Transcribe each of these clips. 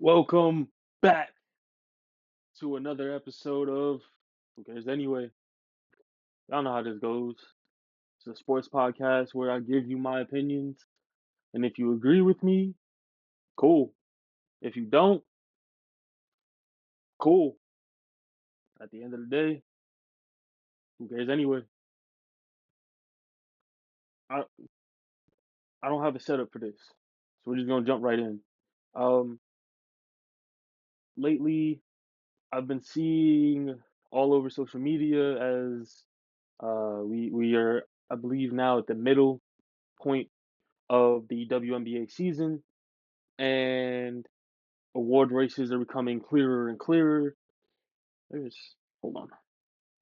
Welcome back to another episode of Who Cares Anyway? Y'all know how this goes. It's a sports podcast where I give you my opinions, and if you agree with me, cool. If you don't, cool. At the end of the day, who cares anyway? I I don't have a setup for this, so we're just gonna jump right in. Um, Lately I've been seeing all over social media as we are, I believe, now at the middle point of the WNBA season, and award races are becoming clearer and clearer. There's hold on.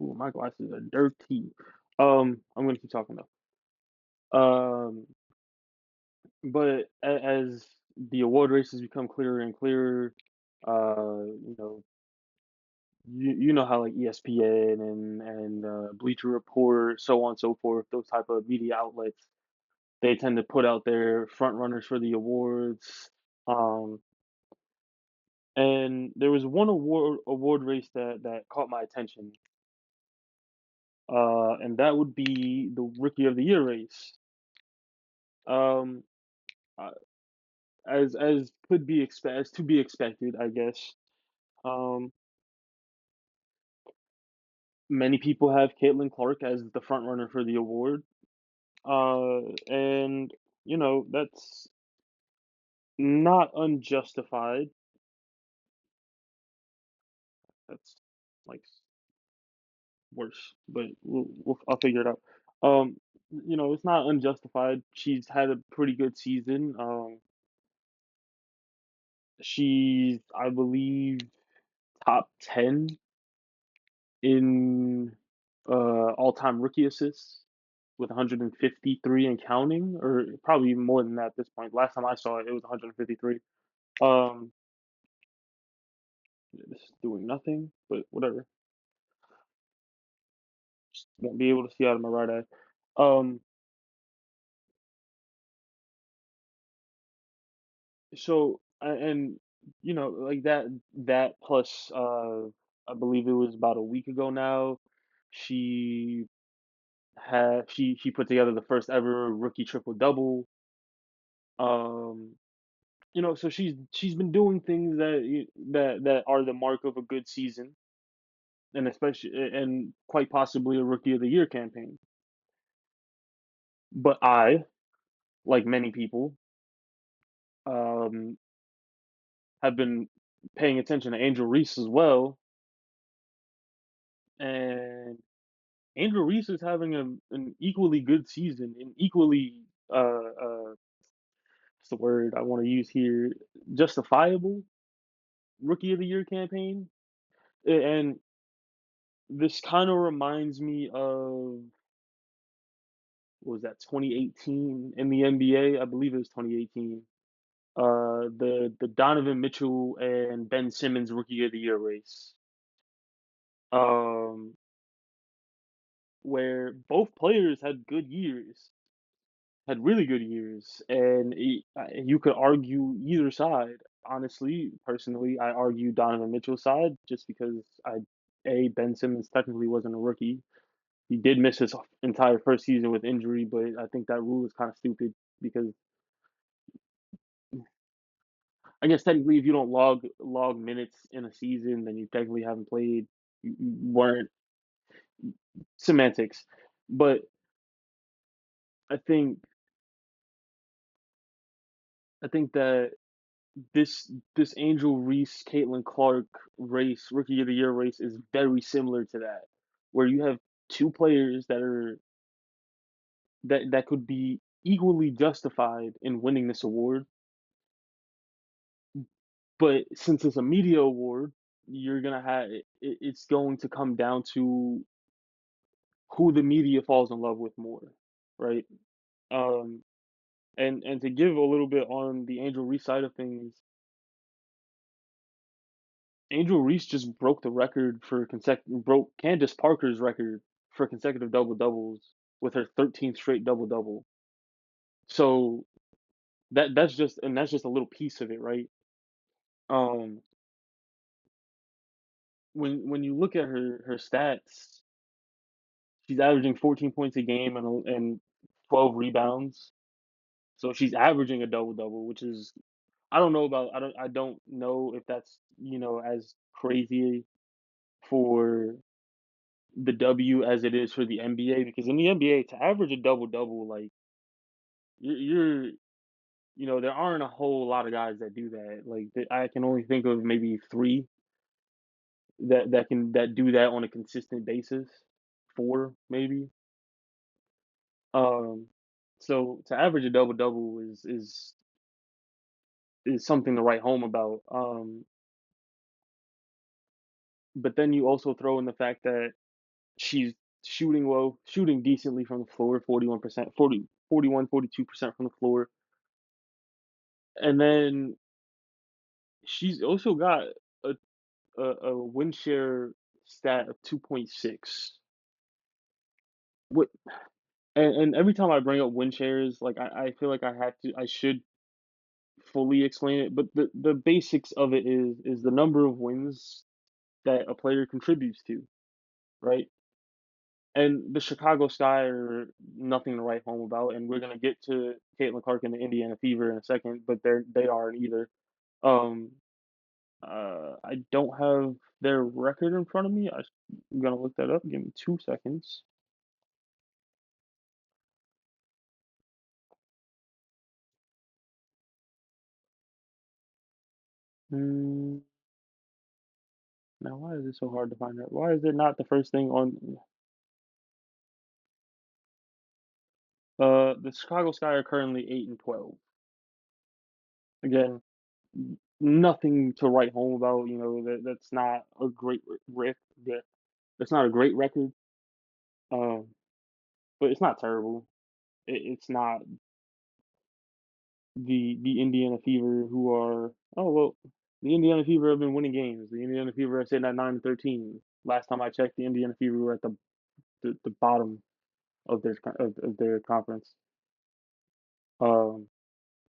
Ooh, my glasses are dirty. I'm gonna keep talking though. But as the award races become clearer and clearer, you know, you know how like ESPN and Bleacher Report, so on and so forth, those type of media outlets, they tend to put out their front runners for the awards. Um, and there was one award race that caught my attention, and that would be the Rookie of the Year race. Um, uh, as as to be expected, I guess. Um, Many people have Caitlin Clark as the front runner for the award, and that's not unjustified. That's like worse, but I'll figure it out. It's not unjustified. She's had a pretty good season. She's, I believe, top 10 in all-time rookie assists with 153 and counting, or probably even more than that at this point. Last time I saw it, it was 153. Um, this is doing nothing, but whatever. Just won't be able to see out of my right eye. Um, and like that plus I believe it was about a week ago now, she she put together the first ever rookie triple double. Um, so she's been doing things that are the mark of a good season, and especially and quite possibly a rookie of the year campaign. But I, like many people, um, have been paying attention to Angel Reese as well, and Angel Reese is having an equally good season, an equally what's the word I want to use here, justifiable rookie of the year campaign. And this kind of reminds me of, what was that, 2018 in the NBA? I believe it was 2018. The Donovan Mitchell and Ben Simmons rookie of the year race. Um, where both players had good years, had really good years, and you could argue either side. Honestly, personally, I argue Donovan Mitchell's side just because Ben Simmons technically wasn't a rookie. He did miss his entire first season with injury, but I think that rule is kind of stupid because I guess technically if you don't log minutes in a season, then you technically haven't played. You weren't semantics, but I think I think that this Angel Reese, Caitlin Clark race, Rookie of the Year race, is very similar to that, where you have two players that could be equally justified in winning this award, but since it's a media award, you're gonna have it's going to come down to who the media falls in love with more, right? Um, and to give a little bit on the Angel Reese side of things, Angel Reese just broke the record for broke Candace Parker's record for consecutive double doubles with her 13th straight double double. So that's just a little piece of it, right? Um, when you look at her stats, she's averaging 14 points a game and 12 rebounds. So she's averaging a double double, which is I don't know if that's as crazy for the W as it is for the NBA, because in the NBA to average a double double, like you're there aren't a whole lot of guys that do that. Like I can only think of maybe three that do that on a consistent basis. Four maybe. Um, so to average a double double is something to write home about. But then you also throw in the fact that she's shooting decently from the floor, 41%, 42% from the floor. And then she's also got a a win share stat of 2.6. What and every time I bring up win shares, like I feel like I should fully explain it, but the basics of it is the number of wins that a player contributes to, right? And the Chicago Sky are nothing to write home about, and we're gonna get to Caitlin Clark and the Indiana Fever in a second, but they aren't either. Um, I don't have their record in front of me. I'm gonna look that up. Give me 2 seconds. Mm, now, why is it so hard to find that? Why is it not the first thing on? The Chicago Sky are currently 8-12. Again, nothing to write home about. That's not a great that's not a great record. Um, but it's not terrible. It's not the Indiana Fever who are the Indiana Fever have been winning games. The Indiana Fever are sitting at 9-13. Last time I checked, the Indiana Fever were at the bottom of their conference. Um,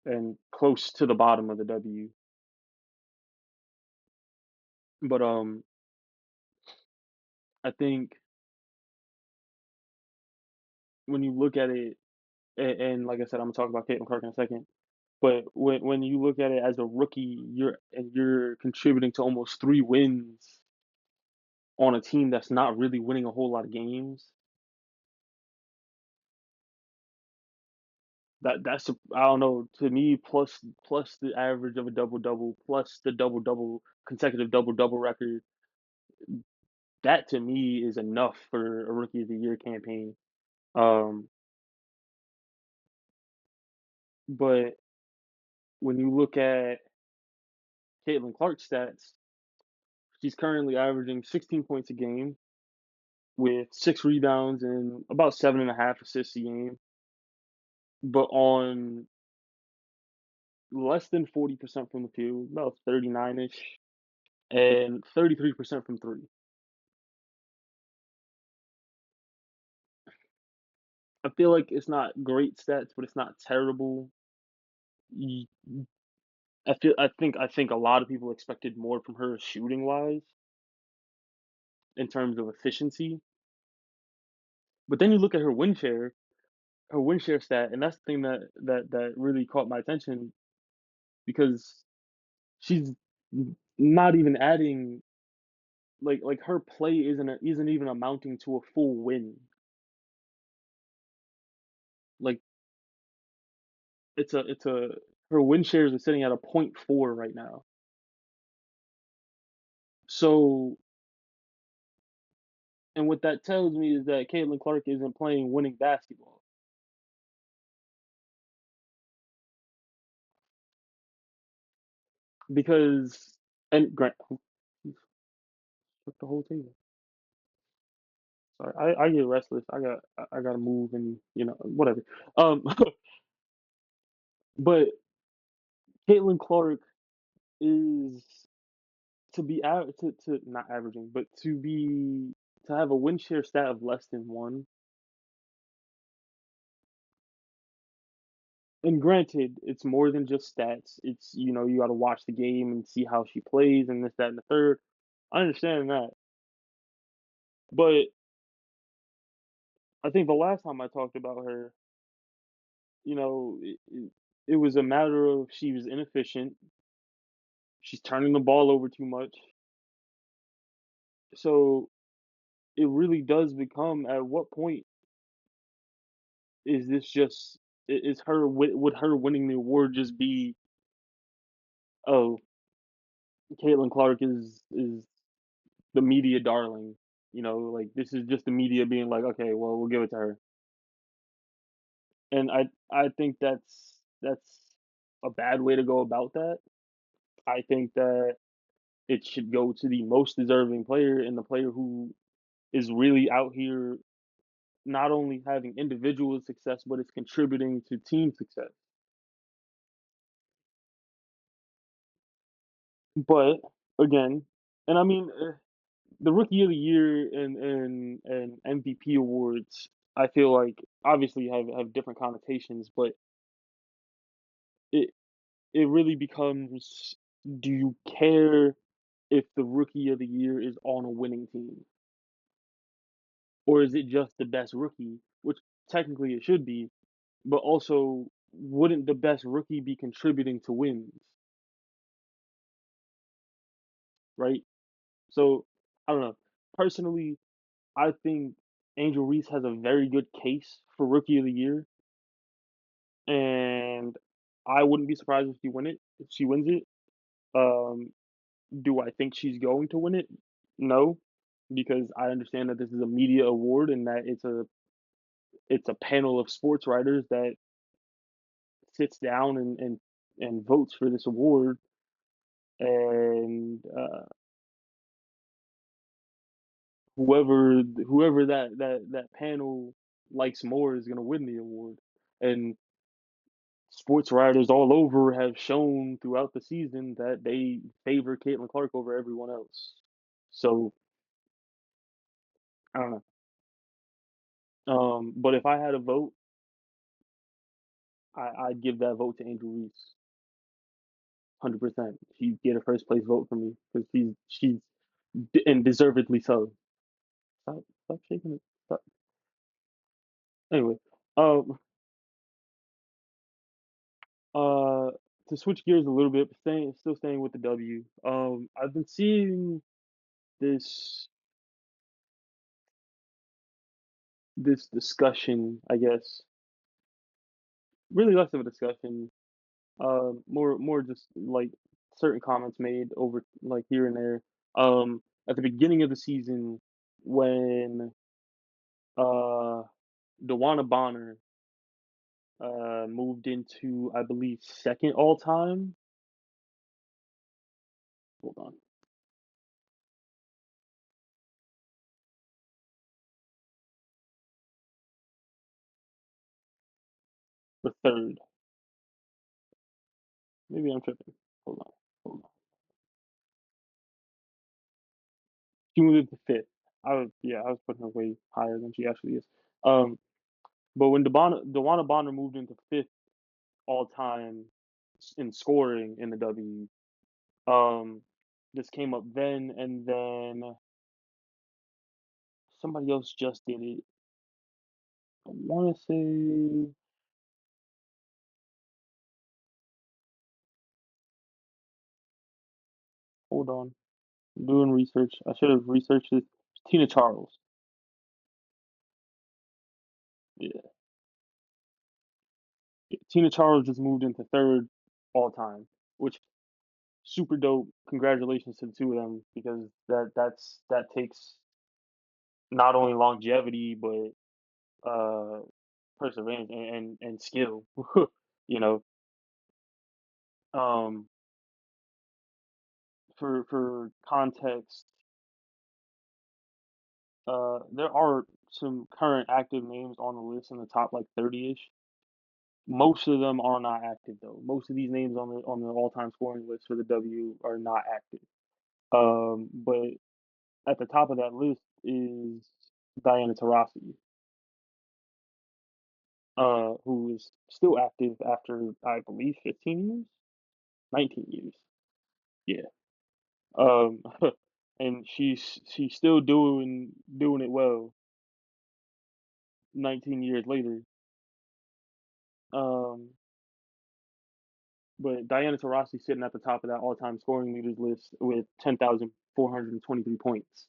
and close to the bottom of the W. But I think when you look at it, and like I said, I'm gonna talk about Caitlin Clark in a second. But when you look at it as a rookie, you're contributing to almost 3 wins on a team that's not really winning a whole lot of games. I don't know, to me, plus the average of a double double, plus the double double consecutive double double record. That to me is enough for a rookie of the year campaign. Um, but when you look at Caitlin Clark's stats, she's currently averaging 16 points a game with 6 rebounds and about 7.5 assists a game, but on less than 40% from the field, about 39 ish, and 33% from three. I feel like it's not great stats, but it's not terrible. Y- I think a lot of people expected more from her shooting wise in terms of efficiency. But then you look at her win share stat, and that's the thing that really caught my attention because she's not even adding like her play isn't even amounting to a full win. Like it's a her win shares are sitting at a point 0.4 right now. So and what that tells me is that Caitlin Clark isn't playing winning basketball because and Grant took the whole table. Sorry, I get restless. I gotta move and whatever. Um, but Caitlin Clark is to not averaging, but to have a win share stat of less than one And granted, it's more than just stats. It's, you got to watch the game and see how she plays and this, that, and the third. I understand that, but I think the last time I talked about her, it was a matter of she was inefficient. She's turning the ball over too much. So it really does become, at what point is this just is her would her winning the award just be, oh, Caitlin Clark is the media darling, like this is just the media being like, okay, well, we'll give it to her. And I think that's a bad way to go about that. I think that it should go to the most deserving player and the player who is really out here not only having individual success, but it's contributing to team success. But again, and I mean, the rookie of the year and MVP awards, I feel like obviously have different connotations, but it it really becomes, do you care if the rookie of the year is on a winning team, or is it just the best rookie, which technically it should be, but also wouldn't the best rookie be contributing to wins, right? So I don't know. Personally, I think Angel Reese has a very good case for rookie of the year, and I wouldn't be surprised if she wins it. Um, do I think she's going to win it? No, because I understand that this is a media award and that it's a panel of sports writers that sits down and votes for this award, and whoever that panel likes more is going to win the award. And sports writers all over have shown throughout the season that they favor Caitlin Clark over everyone else. So I don't know. But if I had a vote, I'd give that vote to Angel Reese, 100%. She'd get a first place vote from me because and deservedly so. Stop shaking it. Stop. Anyway, um, uh, to switch gears a little bit, but still staying with the W. I've been seeing this this discussion, I guess, really less of a discussion, more just like certain comments made over like here and there. At the beginning of the season, when uh Dewana Bonner moved into, I believe, second all time. Hold on, the third. Maybe I'm tripping. Hold on, hold on. She moved into fifth. I was putting her way higher than she actually is. Um, but when Dewana Bonner moved into fifth all time in scoring in the W, um, this came up then, and then somebody else just did it. I want to say, hold on, I'm doing research. I should have researched this. Tina Charles. Yeah, Tina Charles just moved into third all time, which super dope. Congratulations to the two of them because that takes not only longevity but uh perseverance and skill. you know, um, for context, there are some current active names on the list in the top like 30ish. Most of them are not active though. Most of these names on the all time scoring list for the W are not active. But at the top of that list is Diana Taurasi. who is still active after, I believe, 15 years, 19 years. Yeah. Um, and she's still doing it well 19 years later. Um, but Diana Taurasi sitting at the top of that all-time scoring leaders list with 10,423 points,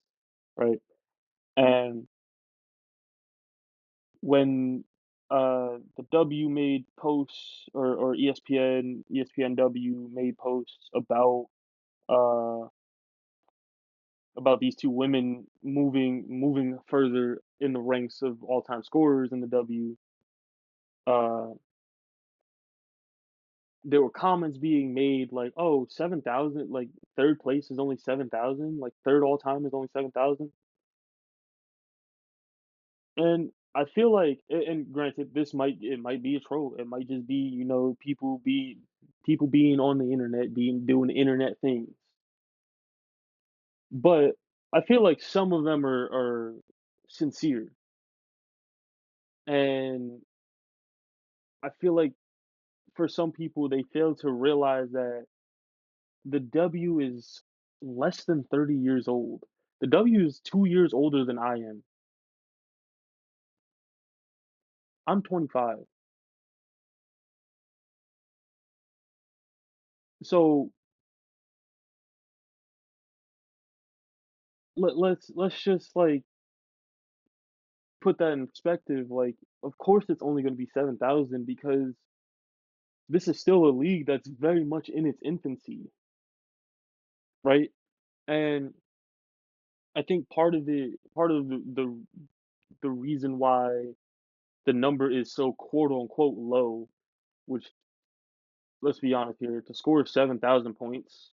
right? And when the W made posts, or ESPNW made posts uh about these two women moving further in the ranks of all-time scorers in the W, uh there were comments being made like, "Oh, 7,000, like, 3rd place is only 7,000, like, 3rd all time is only 7,000." And I feel like, and granted, it might be a troll, it might just be, people being on the internet, doing internet things. But I feel like some of them are sincere, and I feel like for some people, they fail to realize that the W is less than 30 years old. The W is 2 years older than I am. I'm 25. So let's just, like, put that in perspective. Like, of course it's only going to be 7,000, because this is still a league that's very much in its infancy, right? And I think part of the reason why the number is so quote unquote low, which, let's be honest here, to score 7,000 points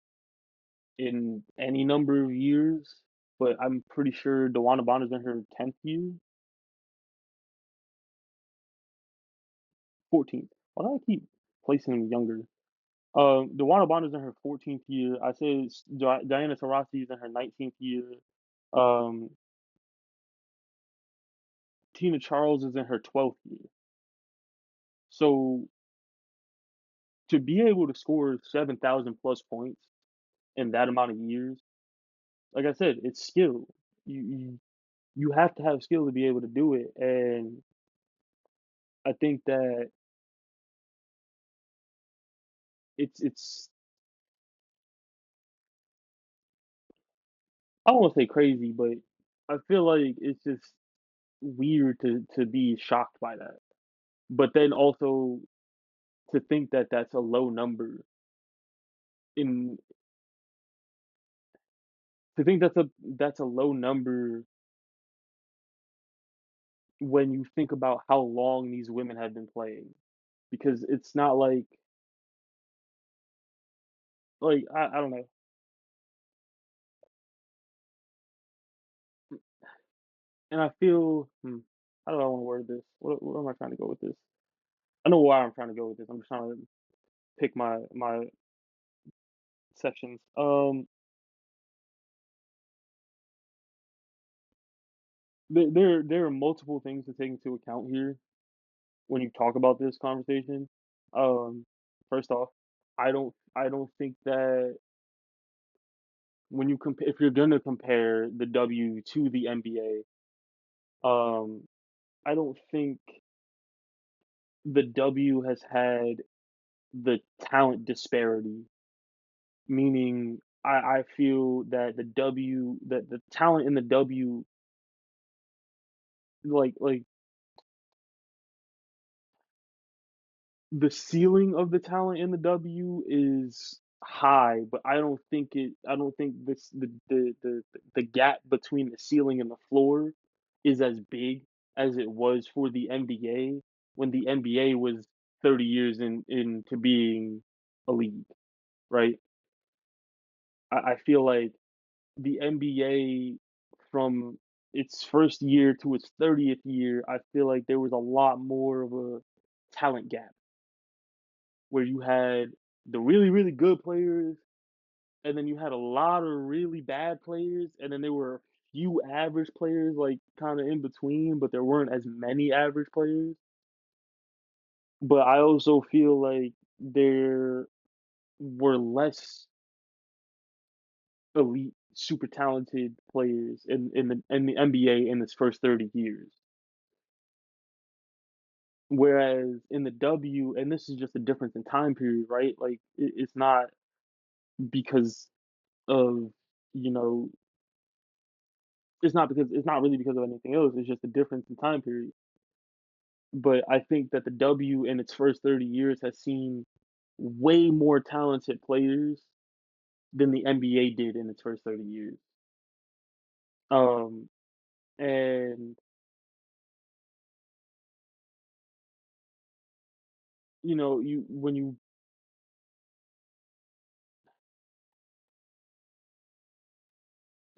in any number of years, but I'm pretty sure DeWanna Bonner's in her 10th year, 14th. Why do I keep placing them younger? DeWanna Bonner's in her 14th year. I say Diana Taurasi is in her 19th year. Um, Tina Charles is in her 12th year. So to be able to score 7,000 plus points in that amount of years, like I said, it's skill. You have to have skill to be able to do it, and I think that it's I don't want to say crazy, but I feel like it's just weird to be shocked by that. But then also to think that that's a low number, in to think that's a low number when you think about how long these women have been playing, because it's not like I don't know. And I feel, how do I want to word this? Where am I trying to go with this? I know why I'm trying to go with this. I'm just trying to pick my sections. There are multiple things to take into account here when you talk about this conversation. First off, I don't think that when you compare, if you're gonna compare the W to the NBA, I don't think the W has had the talent disparity. Meaning, I feel that the talent in the W, like the ceiling of the talent in the W is high, but I don't think the gap between the ceiling and the floor is as big as it was for the NBA, when the NBA was 30 years into being a league, right? I feel like the NBA, from its first year to its 30th year, I feel like there was a lot more of a talent gap, where you had the really, really good players, and then you had a lot of really bad players, and then there were a few average players, like, kind of in between, but there weren't as many average players. but I also feel like there were less elite, super talented players in the NBA in its first 30 years. Whereas in the W, and this is just a difference in time period, right? Like it's not because of you know, it's not really because of anything else. It's just a difference in time period. But I think that the W in its first 30 years has seen way more talented players than the NBA did in its first 30 years. Um, and you when you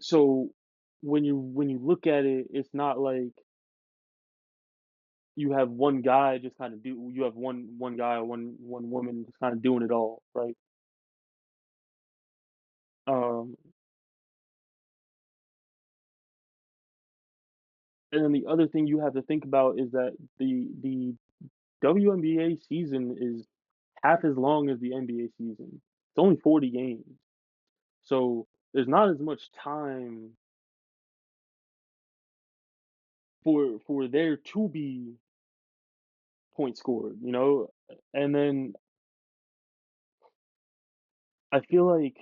so when you look at it, it's not like you have one guy just kind of do you have one guy or one woman just kind of doing it all, right? Um, and then the other thing you have to think about is that the WNBA season is half as long as the NBA season. It's only 40 games. So there's not as much time for there to be points scored, you know? And then I feel like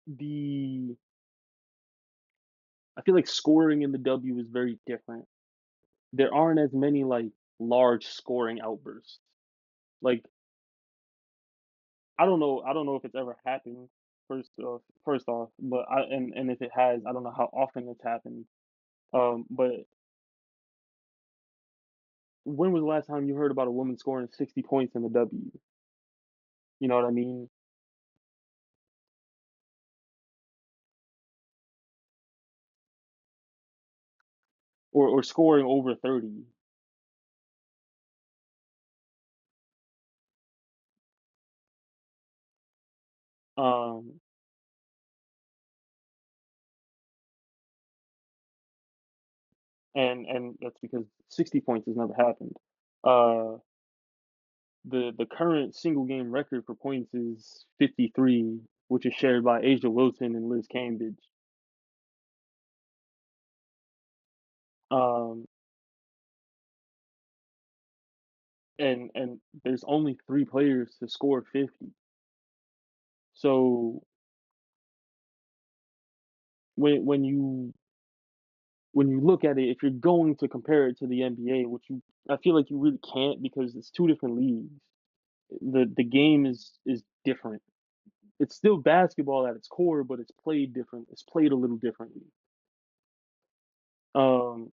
the I feel like scoring in the W is very different. There aren't as many like large scoring outbursts. Like I don't know if it's ever happened first off, but and if it has, I don't know how often it's happened. But when was the last time you heard about a woman scoring 60 points in the W? You know what I mean? Or scoring over 30. Um, and that's because 60 points has never happened. Uh, the current single game record for points is 53, which is shared by Asia Wilson and Liz Cambridge. Um, and there's only 3 players to score 50. So when you look at it, if you're going to compare it to the NBA, which I feel like you really can't because it's 2 different leagues. The game is different. It's still basketball at its core, but it's played different. It's played a little differently. Um,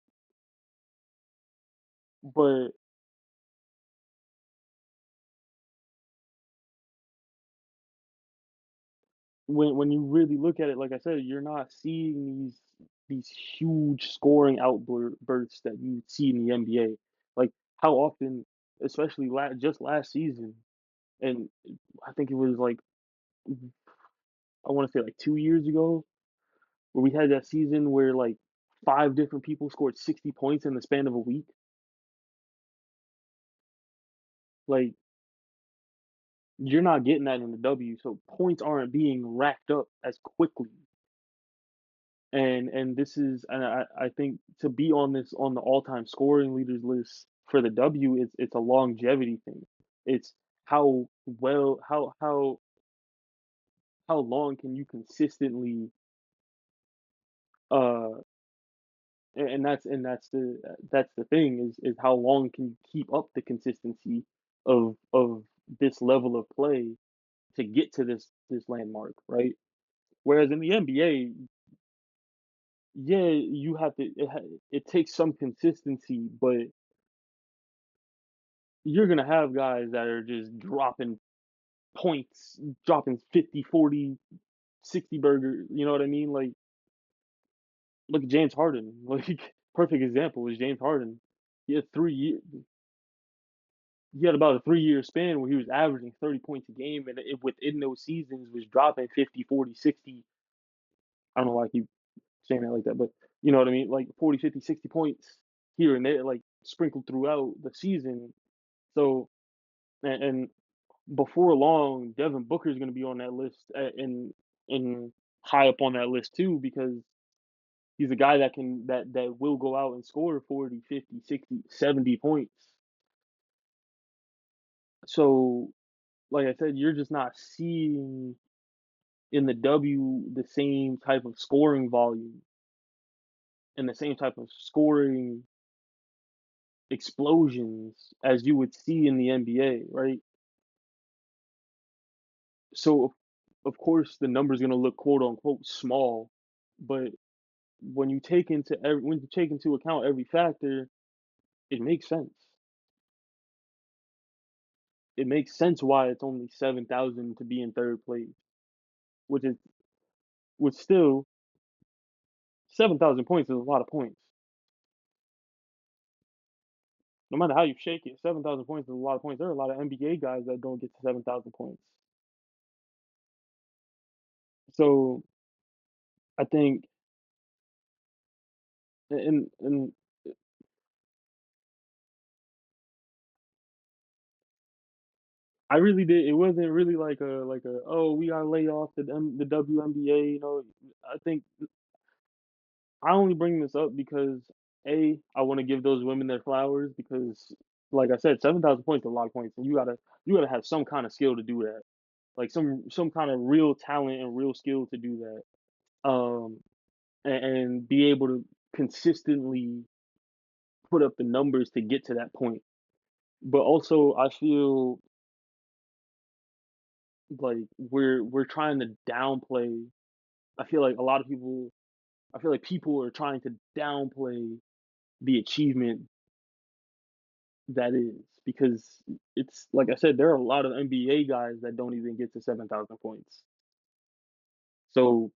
but when you really look at it, like I said, you're not seeing these huge scoring outbursts that you see in the NBA. Like how often, especially just last season, and I think it was like I want to say like 2 years ago, where we had that season where like 5 different people scored 60 points in the span of a week. Like you're not getting that in the W, so points aren't being racked up as quickly. And this is and I think to be on the all-time scoring leaders list for the W, it's a longevity thing. It's how well how long can you consistently uh and that's the thing is how long can you keep up the consistency of this level of play to get to this landmark, right? Whereas in the NBA, yeah, you have to it takes some consistency, but you're gonna have guys that are just dropping points, dropping 50, 40, 60 burger, you know what I mean? Like look at James Harden. Like perfect example is James Harden. He had 3 years he had about a 3-year span where he was averaging 30 points a game and within those seasons was dropping 50, 40, 60. I don't know why I keep saying that like that, but you know what I mean? Like 40, 50, 60 points here and there, like sprinkled throughout the season. So and before long, Devin Booker is going to be on that list and high up on that list too because he's a guy that will go out and score 40, 50, 60, 70 points. So, like I said, you're just not seeing in the W the same type of scoring volume and the same type of scoring explosions as you would see in the NBA, right? So of course the number's gonna look quote unquote small, but when you take into account every factor, it makes sense. It makes sense why it's only 7,000 to be in third place, which is which still 7,000 points is a lot of points. No matter how you shake it, 7,000 points is a lot of points. There are a lot of NBA guys that don't get to 7,000 points. So I think, and I really did. It wasn't really like a oh we gotta lay off the WNBA. I think I only bring this up because I want to give those women their flowers because like I said, 7,000 points is a lot of points, and you gotta have some kind of skill to do that, like some kind of real talent and real skill to do that. And be able to consistently put up the numbers to get to that point. But also, I feel like we're trying to downplay. I feel like a lot of people. I feel like people are trying to downplay the achievement that is because it's like I said, there are a lot of NBA guys that don't even get to 7,000 points. So,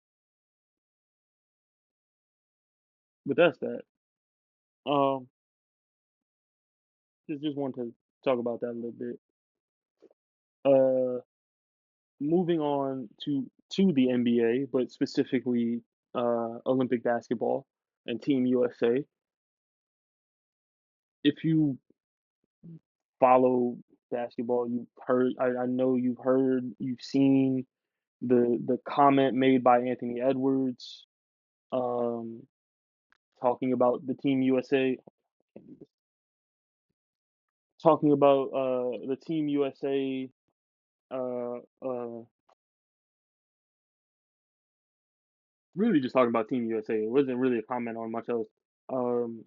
but that's that. Um, just want to talk about that a little bit. Uh, moving on to the NBA, but specifically Olympic basketball and Team USA. If you follow basketball, I know you've seen the comment made by Anthony Edwards, um, talking about the Team USA, talking about the Team USA, uh, uh, really just talking about Team USA. It wasn't really a comment on much else. Um,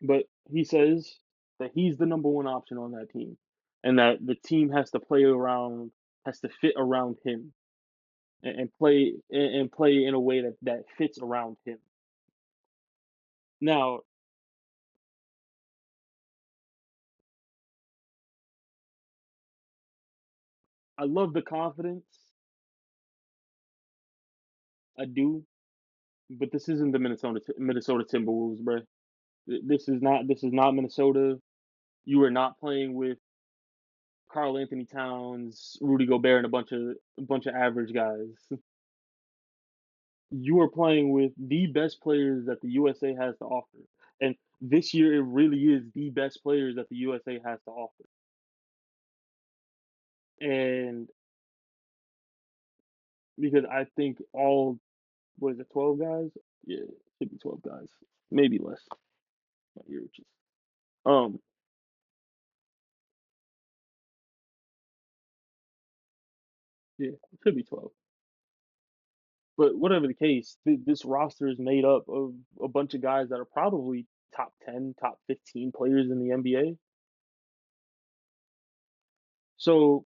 But he says that he's the number one option on that team, and that the team has to fit around him and play in a way that fits around him. Now, I love the confidence, I do, but this isn't the Minnesota Timberwolves, bro. This is not Minnesota. You are not playing with Carl Anthony Towns, Rudy Gobert, and a bunch of average guys. You are playing with the best players that the USA has to offer. And this year, it really is the best players that the USA has to offer. And because I think what is it, 12 guys? Yeah, it should be 12 guys, maybe less. My ear itches. Um, yeah, it should be 12. But whatever the case, this roster is made up of a bunch of guys that are probably top 10, top 15 players in the NBA. So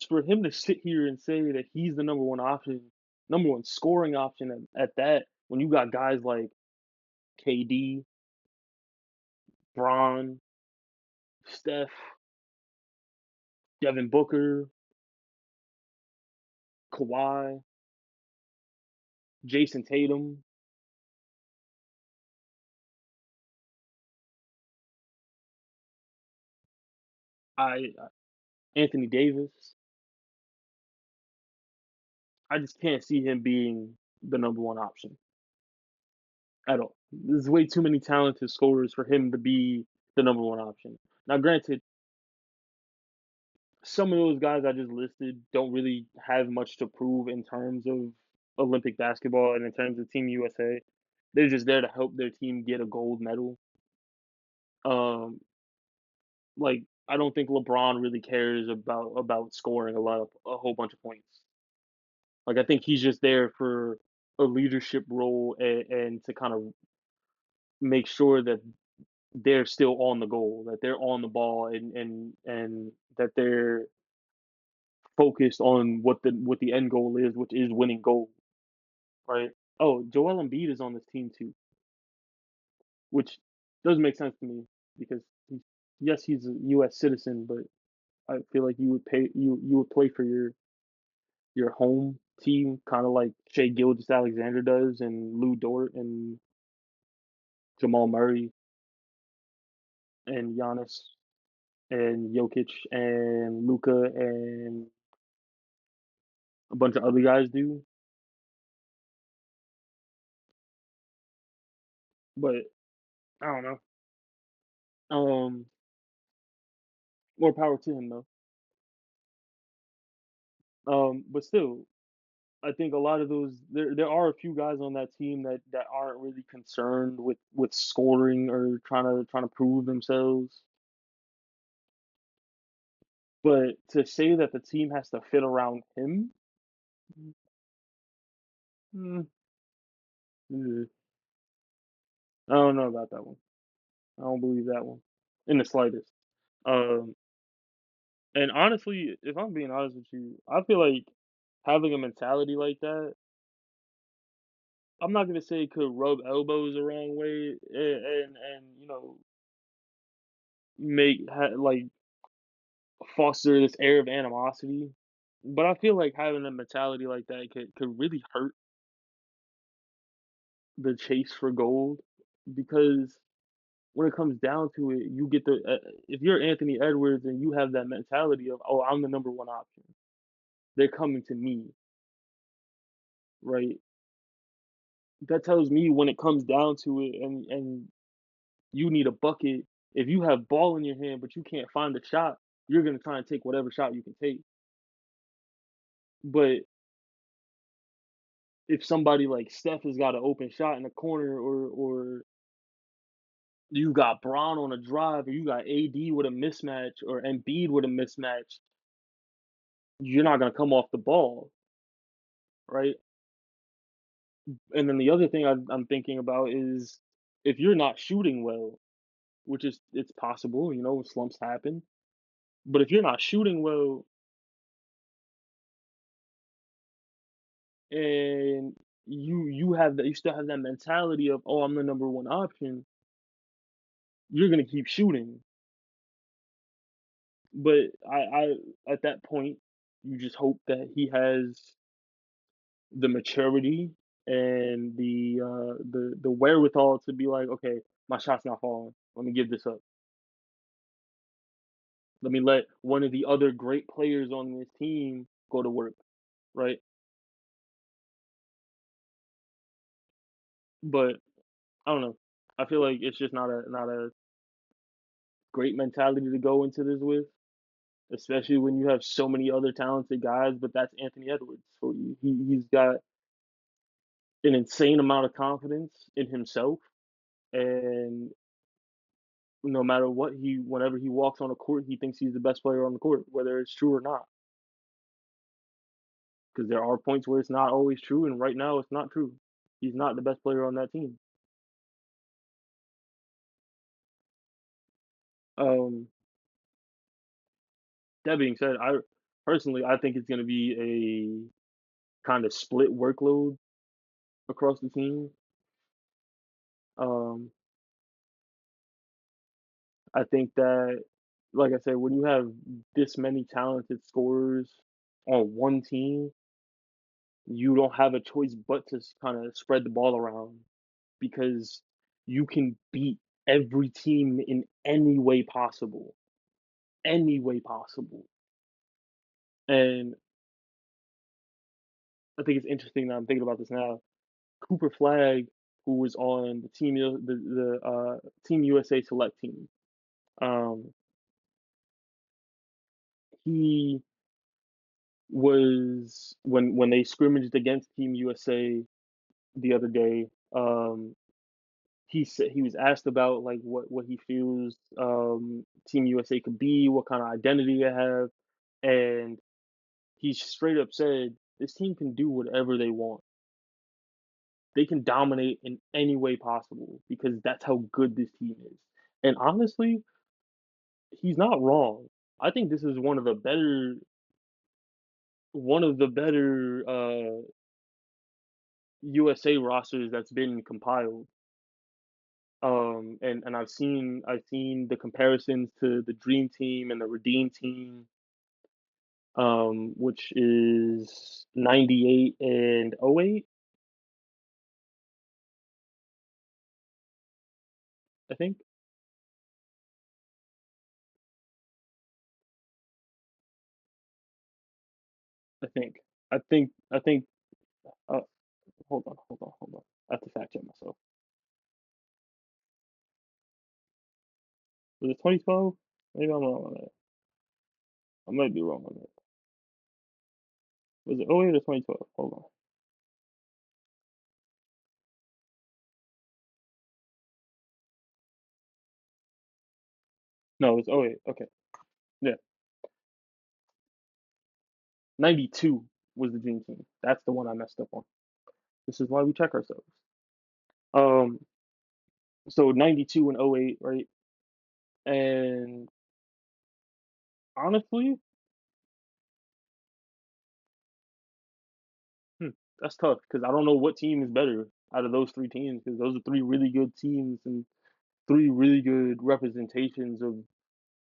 for him to sit here and say that he's the number one option, number one scoring option at that, when you got guys like KD, Bron, Steph, Devin Booker, Kawhi, Jason Tatum, Anthony Davis, I just can't see him being the number one option at all. There's way too many talented scorers for him to be the number one option. Now, granted, some of those guys I just listed don't really have much to prove in terms of Olympic basketball and in terms of Team USA. They're just there to help their team get a gold medal. Um, like I don't think LeBron really cares about scoring a whole bunch of points. Like I think he's just there for a leadership role and to kind of make sure that they're still on the goal, that they're on the ball, and that they're focused on what the end goal is, which is winning gold, right? Oh, Joel Embiid is on this team too, which doesn't make sense to me because yes, he's a U.S. citizen, but I feel like you would play for your home team, kind of like Shea Gilgeous-Alexander does, and Lou Dort and Jamal Murray and Giannis and Jokic and Luka and a bunch of other guys do. But I don't know. Um, More power to him though. But still, I think a lot of those there are a few guys on that team that aren't really concerned with scoring or trying to prove themselves. But to say that the team has to fit around him, mm, mm, I don't know about that one. I don't believe that one in the slightest. Um, and honestly, if I'm being honest with you, I feel like having a mentality like that, I'm not gonna say it could rub elbows the wrong way and like foster this air of animosity. But I feel like having a mentality like that could really hurt the chase for gold because when it comes down to it, you get if you're Anthony Edwards and you have that mentality of, oh, I'm the number one option, they're coming to me, right? That tells me when it comes down to it and you need a bucket, if you have ball in your hand but you can't find a shot, you're gonna try and take whatever shot you can take. But if somebody like Steph has got an open shot in the corner or you got Braun on a drive or you got AD with a mismatch or Embiid with a mismatch, you're not gonna come off the ball, right? And then the other thing I'm thinking about is if you're not shooting well, which is it's possible, slumps happen. But if you're not shooting well and you still have that mentality of, oh, I'm the number one option, you're gonna keep shooting. But I at that point, you just hope that he has the maturity and the wherewithal to be like, okay, my shot's not falling. Let me give this up. Let me let one of the other great players on this team go to work, right? But I don't know. I feel like it's just not a great mentality to go into this with, especially when you have so many other talented guys. But that's Anthony Edwards for you. He's got an insane amount of confidence in himself, and no matter whenever he walks on a court, he thinks he's the best player on the court, whether it's true or not. Because there are points where it's not always true, and right now it's not true. He's not the best player on that team. Um, that being said, I think it's going to be a kind of split workload across the team. Um, I think that, like I said, when you have this many talented scorers on one team, you don't have a choice but to kind of spread the ball around because you can beat every team in any way possible. And I think it's interesting that I'm thinking about this now. Cooper Flag, who was on the team USA select team, he was when they scrimmaged against Team USA the other day. He said he was asked about like what he feels Team USA could be, what kind of identity they have, and he straight up said this team can do whatever they want. They can dominate in any way possible because that's how good this team is. And honestly, he's not wrong. I think this is one of the better USA rosters that's been compiled. And I've seen the comparisons to the Dream Team and the Redeem Team, which is 98 and '08, I think. I think. Uh, hold on. I have to fact check myself. Was it 2012? Maybe I'm wrong on that. I might be wrong on that. Was it '08 or 2012? Hold on. No, it was '08. Okay. Yeah. 92 was the Dream Team. That's the one I messed up on. This is why we check ourselves. Um, so 92 and '08, right? And honestly, hmm, that's tough because I don't know what team is better out of those three teams because those are three really good teams and three really good representations of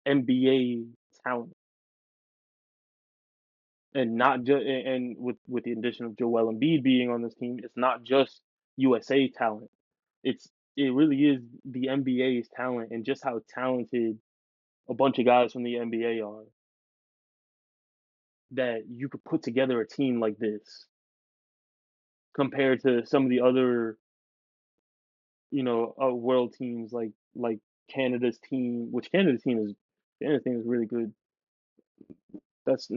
NBA talent. And not just and with the addition of Joel Embiid being on this team, it's not just USA talent. It's it really is the NBA's talent and just how talented a bunch of guys from the NBA are that you could put together a team like this compared to some of the other world teams like Canada's team, which Canada's team is really good. That's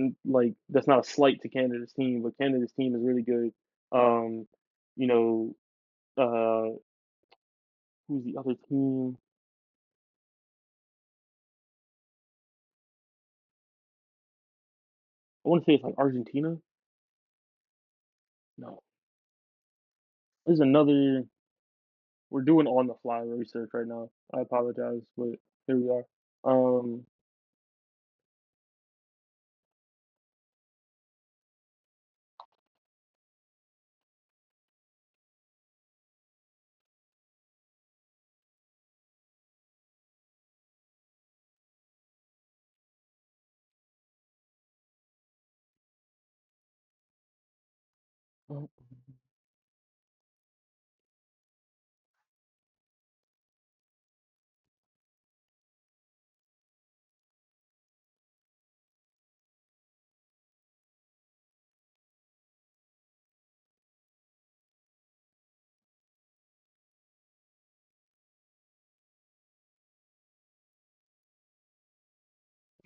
not a slight to Canada's team, but Canada's team is really good. Um, you know, uh, who's the other team? I want to say it's like Argentina. No, there's another. We're doing on the fly research right now. I apologize, but here we are. Um,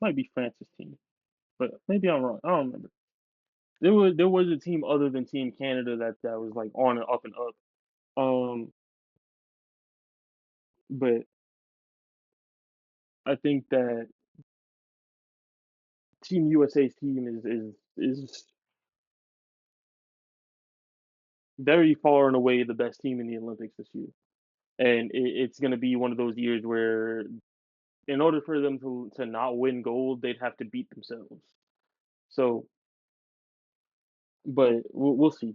might be France's team, but maybe I'm wrong. I don't remember. There was a team other than Team Canada that was like on and up and up. Um, but I think that Team USA's team is very far and away the best team in the Olympics this year, and it's going to be one of those years where, in order for them to not win gold, they'd have to beat themselves. So, but we'll see.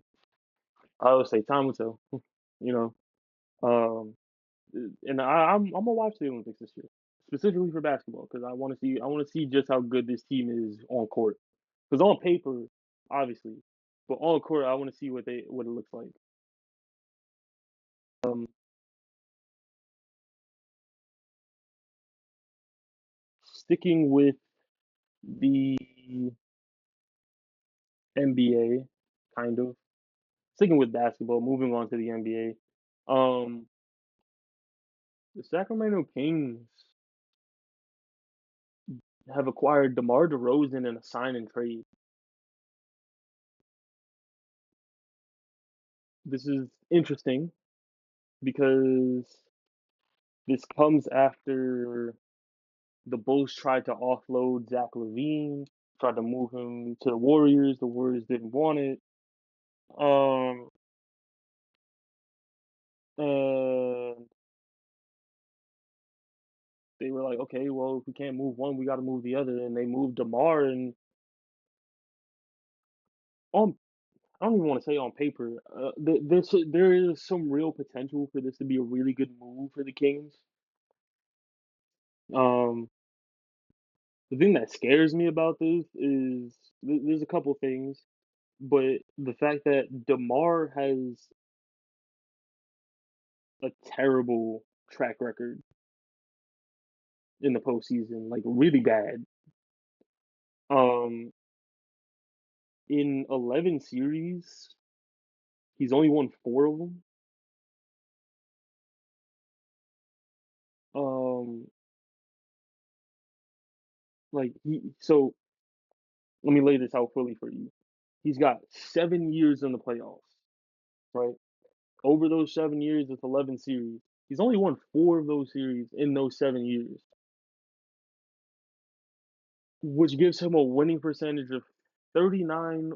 I would say time will tell. You know, um, and I'm gonna watch the Olympics this year, specifically for basketball, because I want to see just how good this team is on court. Because on paper, obviously, but on court, I want to see what it looks like. Um, Sticking with the NBA, kind of sticking with basketball, moving on to the NBA. The Sacramento Kings have acquired DeMar DeRozan in a sign and trade. This is interesting because this comes after the Bulls tried to offload Zach LaVine, tried to move him to the Warriors. The Warriors didn't want it. Um, and they were like, okay, well, if we can't move one, we got to move the other. And they moved DeMar. And on, I don't even want to say on paper, there is some real potential for this to be a really good move for the Kings. Um, the thing that scares me about this is there's a couple things, but the fact that DeMar has a terrible track record in the postseason, like really bad. Um, in 11 series, he's only won 4 of them. Um, so let me lay this out fully for you. He's got 7 years in the playoffs, right? Over those 7 years, it's 11 series. He's only won 4 of those series in those 7 years, which gives him a winning percentage of 39.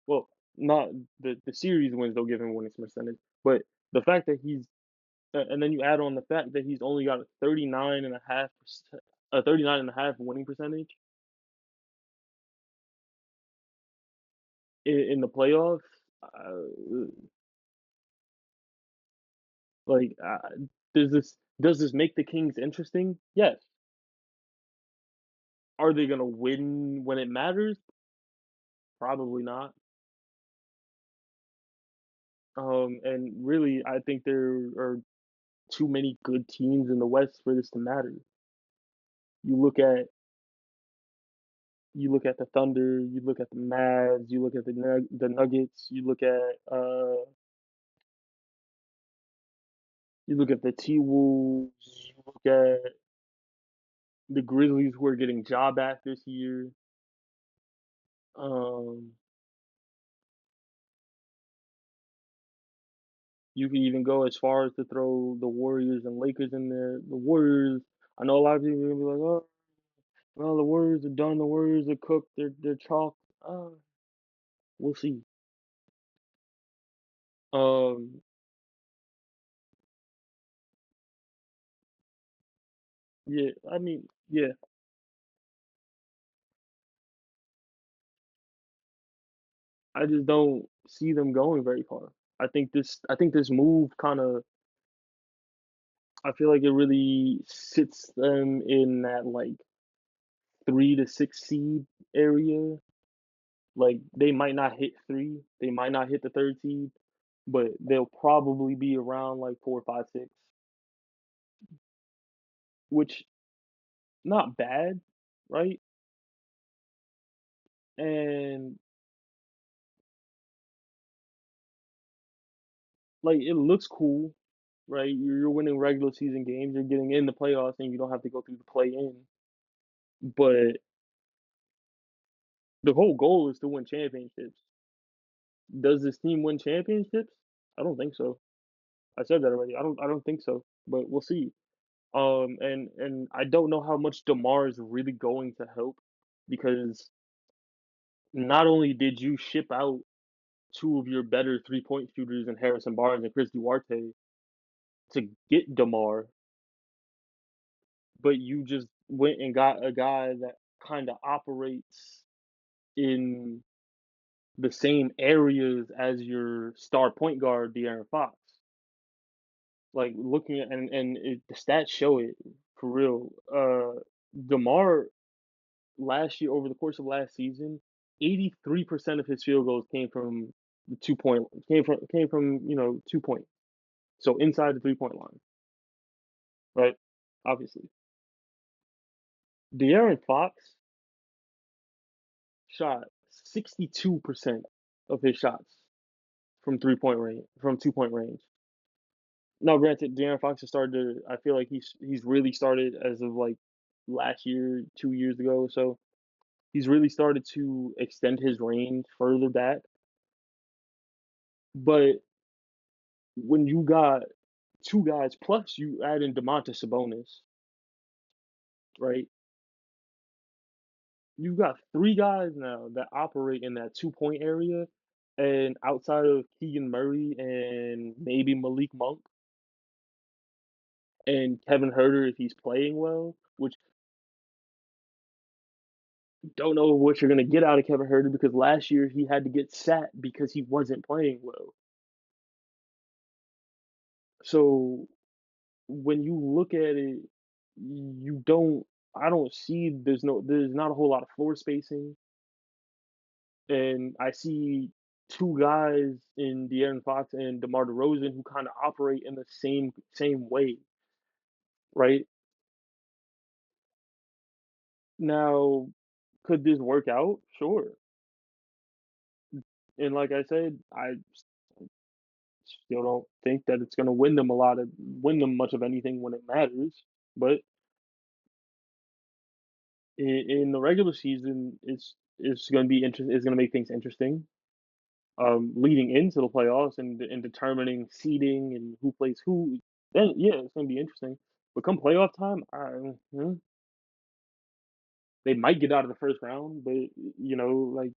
Well, not the series wins don't give him winning percentage, but the fact that and then you add on the fact that he's only got a 39.5 winning percentage in the playoffs. Uh, like, does this make the Kings interesting? Yes. Are they gonna win when it matters? Probably not. And really, I think there are too many good teams in the West for this to matter. You look at you look at the Thunder, you look at the Mavs, you look at the Nuggets, you look at the T Wolves, you look at the Grizzlies who are getting job back this year. Um, you can even go as far as to throw the Warriors and Lakers in there. The Warriors, I know a lot of people are gonna be like, "Oh, well, the Warriors are done. The Warriors are cooked. They're chalk." We'll see. Um, yeah, I mean, yeah, I just don't see them going very far. I think this move kind of, I feel like it really sits them in that like 3 to 6 seed area. Like they might not hit three, they might not hit the third seed, but they'll probably be around like 4, 5, 6, which not bad, right? And like it looks cool, right? You're winning regular season games, you're getting in the playoffs, and you don't have to go through the play in. But the whole goal is to win championships. Does this team win championships? I don't think so. I said that already. I don't think so, but we'll see. And I don't know how much DeMar is really going to help because not only did you ship out two of your better 3-point shooters in Harrison Barnes and Chris Duarte to get DeMar, but you just went and got a guy that kind of operates in the same areas as your star point guard, De'Aaron Fox. Like looking at the stats show it for real. DeMar last year over the course of last season, 83% of his field goals came from the 2 point came from 2 point. So inside the 3 point line, right? Obviously. De'Aaron Fox shot 62% of his shots from 2 point range. Now, granted, De'Aaron Fox has started to. I feel like he's really started as of like last year, 2 years ago, so he's really started to extend his reign further back. But when you got 2 guys plus you add in Domantas Sabonis, right? You've got 3 guys now that operate in that two-point area, and outside of Keegan Murray and maybe Malik Monk and Kevin Huerter if he's playing well, which don't know what you're gonna get out of Kevin Huerter because last year he had to get sat because he wasn't playing well. So when you look at it, you don't I don't see there's not a whole lot of floor spacing, and I see 2 guys in De'Aaron Fox and DeMar DeRozan who kinda operate in the same way, right? Now, could this work out? Sure, and like I said, I still don't think that it's gonna win them much of anything when it matters, but in the regular season, it's gonna be interesting. It's gonna make things interesting. Leading into the playoffs and determining seeding and who plays who, then yeah, it's gonna be interesting. But come playoff time, they might get out of the first round, but like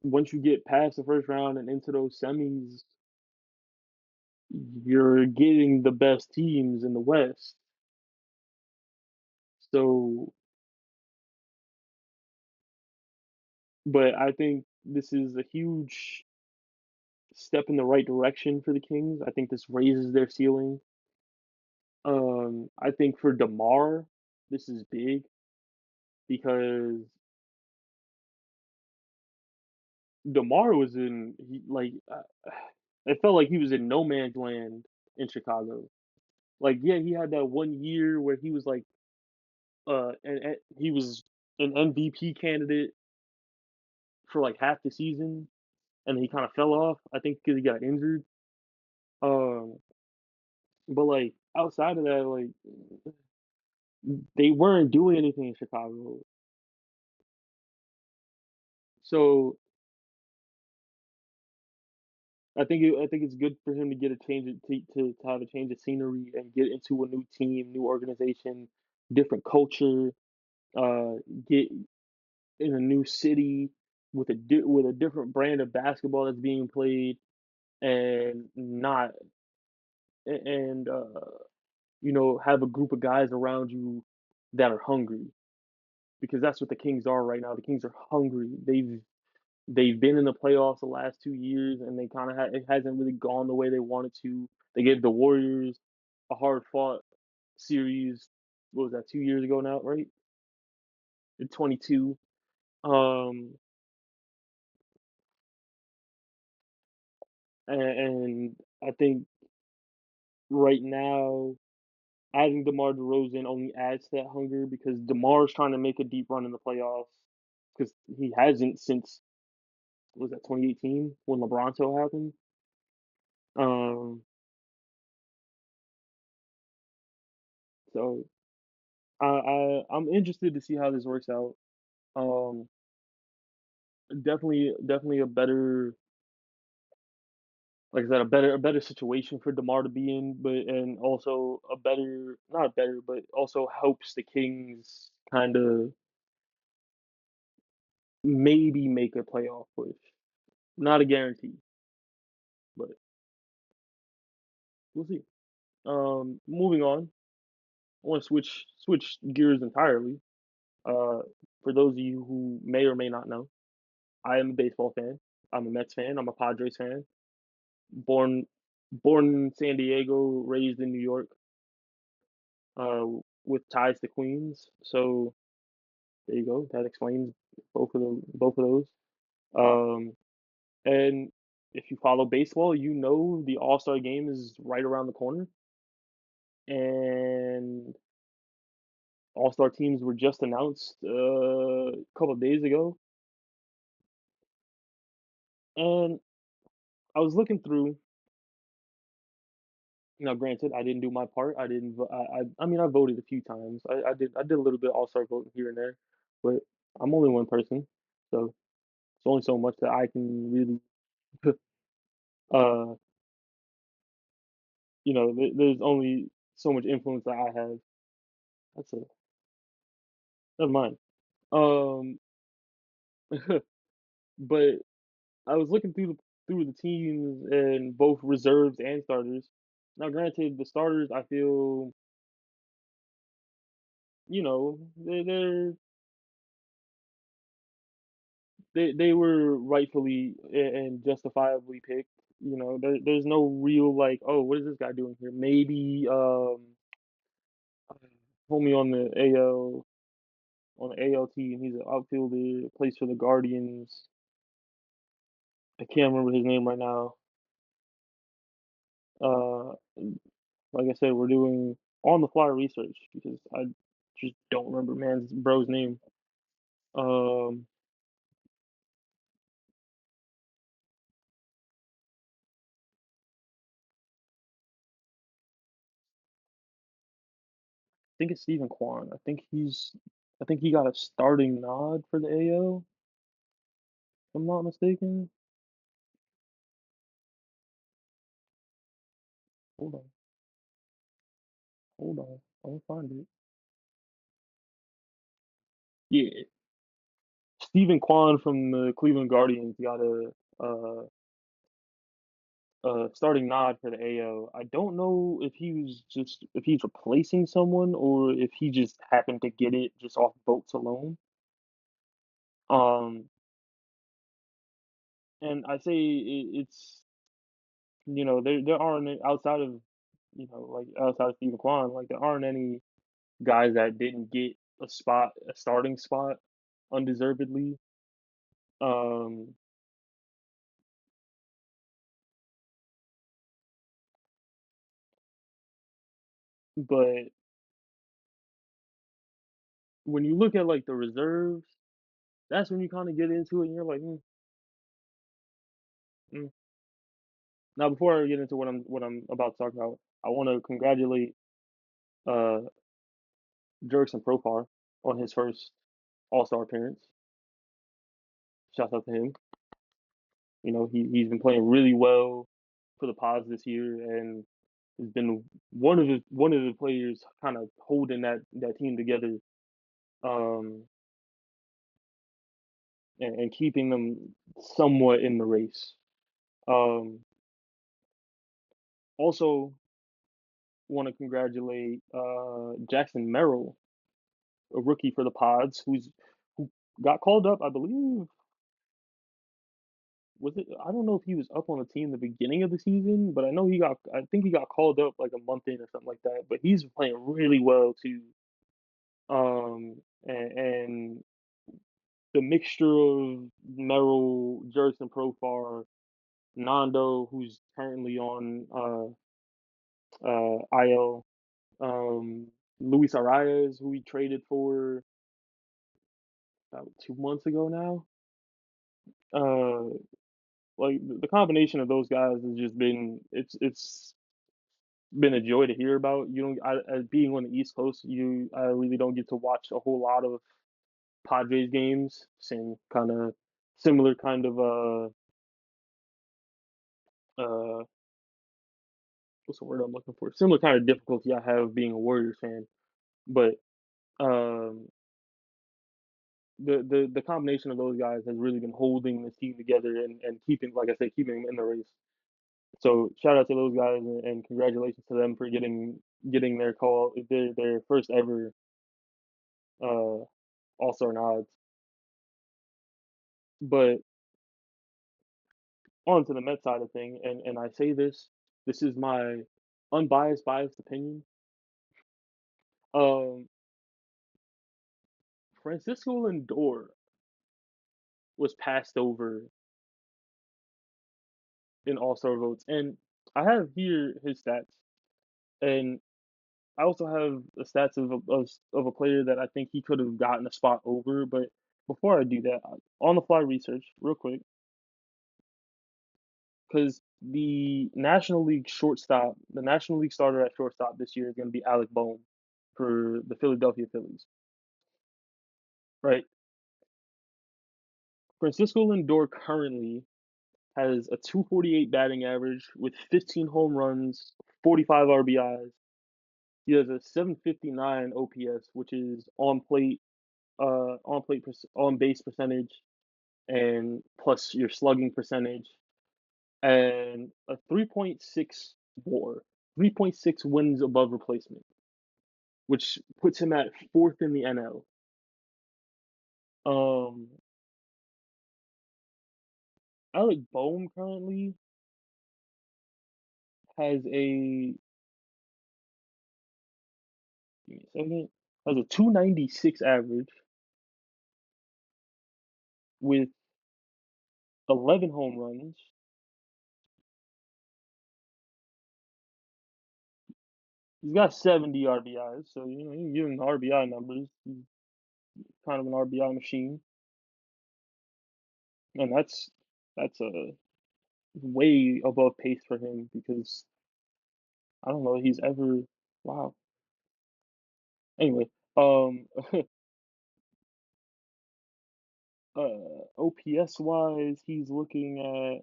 once you get past the first round and into those semis, you're getting the best teams in the West. So, but I think this is a huge step in the right direction for the Kings. I think this raises their ceiling. I think for DeMar, this is big because DeMar was it felt like he was in no man's land in Chicago. Like, yeah, he had that 1 year where he was like, and he was an MVP candidate for like half the season, and he kind of fell off. I think because he got injured. Um, but like outside of that, like they weren't doing anything in Chicago. So I think it's good for him to get a change to have a change of scenery and get into a new team, new organization, different culture, uh, get in a new city with with a different brand of basketball that's being played, and not and have a group of guys around you that are hungry because that's what the Kings are right now. The Kings are hungry. They've been in the playoffs the last 2 years, and they kind of it hasn't really gone the way they wanted to. They gave the Warriors a hard fought series. What was that, 2 years ago now, right? In 22. Um, and I think right now adding DeMar DeRozan only adds to that hunger because DeMar's trying to make a deep run in the playoffs because he hasn't since was that 2018 when LeBron so happened. Um, so I'm interested to see how this works out. Um, definitely a better, like I said, a better situation for DeMar to be in, but and also a better, not better, but also helps the Kings kind of maybe make a playoff push. Not a guarantee, but we'll see. Moving on, I want to switch gears entirely. Uh, for those of you who may or may not know, I am a baseball fan. I'm a Mets fan. I'm a Padres fan. Born born in San Diego, raised in New York, uh, with ties to Queens. So there you go. That explains both of those. Um, and if you follow baseball, you know the All-Star game is right around the corner, and All-Star teams were just announced a couple of days ago. And I was looking through Now, granted, I didn't do my part. I didn't. I mean, I voted a few times. I did a little bit of All-Star voting here and there, but I'm only one person, so it's only so much that I can really, uh, there's only so much influence that I have. That's a Never mind. Um, but I was looking through the teams and both reserves and starters. Now, granted, the starters, I feel, they were rightfully and justifiably picked. There's no real like, oh, what is this guy doing here? Maybe homie on the AL team. He's an outfielder, plays for the Guardians. I can't remember his name right now. Uh, like I said, we're doing on the fly research because I just don't remember man's bro's name. Um, I think it's Stephen Kwan. I think he got a starting nod for the AL. If I'm not mistaken. Hold on, hold on. I'll find it. Yeah, Stephen Kwan from the Cleveland Guardians got uh, a starting nod for the AL. I don't know if he's replacing someone or if he just happened to get it just off votes alone. Um, and I say it's there aren't outside of like outside of Stephen Kwan, like there aren't any guys that didn't get a starting spot undeservedly. Um, but when you look at like the reserves, that's when you kind of get into it, and you're like, mm. Now before I get into what I'm about to talk about, I want to congratulate uh Jurickson Profar on his first All-Star appearance. Shout out to him. He's been playing really well for the Pods this year, and has been one of the players kind of holding that team together, um, and keeping them somewhat in the race. Um, Also, want to congratulate Jackson Merrill, a rookie for the Pods, who got called up. I believe was it. I don't know if he was up on the team the beginning of the season, but I know he got. I think he got called up like a month in or something like that. But he's playing really well too. And the mixture of Merrill, Jerson Profar, Nando, who's currently on IL, Luis Arias, who we traded for about 2 months ago now. Uh, like the combination of those guys has just been, it's been a joy to hear about. You don't, as being on the East Coast, I really don't get to watch a whole lot of Padres games. Same kind of similar kind of uh what's the word I'm looking for? Similar kind of difficulty I have being a Warriors fan. But um the combination of those guys has really been holding this team together and keeping, like I said, keeping them in the race. So shout out to those guys and congratulations to them for getting their their first ever uh All-Star nods. But on to the Met side of thing, and I say this is my biased opinion. Um Francisco Lindor was passed over in All-Star votes, and I have here his stats, and I also have the stats of a player that I think he could have gotten a spot over. But before I do that, on the fly research real quick, because The National League starter at shortstop this year is going to be Alec Bohm for the Philadelphia Phillies, right? Francisco Lindor currently has a 248 batting average with 15 home runs, 45 RBIs. He has a 759 OPS, which is on base percentage, and plus your slugging percentage, and a 3.6 WAR, 3.6 wins above replacement, which puts him at fourth in the NL. Um, Alec Bohm currently has a give me a second has a 296 average with 11 home runs. He's got 70 RBIs, so you know you can give him the RBI numbers. He's kind of an RBI machine, and that's a way above pace for him because I don't know he's ever wow. Anyway, um, OPS wise, he's looking at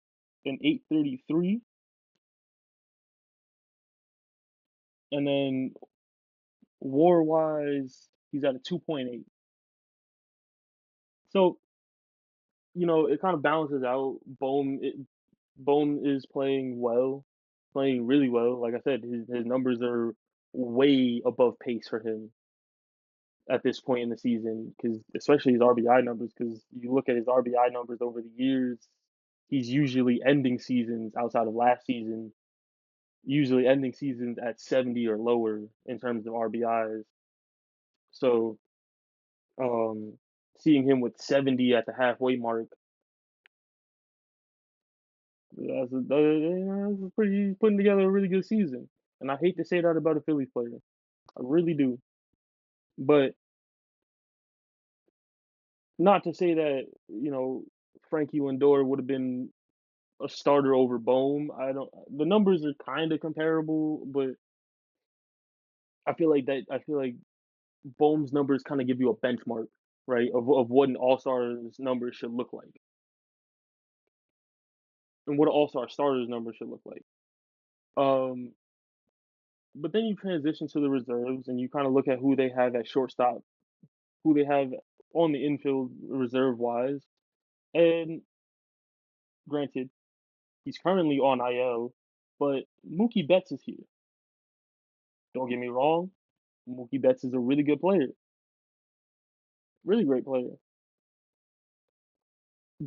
an 833, and then WAR wise, he's at a 2.8. So you know it kind of balances out. Bohm is playing well, playing really well. Like I said, his numbers are way above pace for him at this point in the season, because especially his RBI numbers. Because you look at his RBI numbers over the years, he's usually ending seasons outside of last season, usually ending seasons at 70 or lower in terms of RBIs. So, um, seeing him with 70 at the halfway mark, that's a pretty he's putting together a really good season. And I hate to say that about a Phillies player. I really do. But not to say that, Frankie Lindor would have been a starter over Bohm. I don't the numbers are kind of comparable, but I feel like Bohm's numbers kind of give you a benchmark, right, of what an All-Star's numbers should look like and what an All-Star starter's numbers should look like. Um, but then you transition to the reserves and you kind of look at who they have at shortstop, who they have on the infield reserve wise. And granted, he's currently on IL, but Mookie Betts is here. Don't get me wrong, Mookie Betts is a really good player, really great player.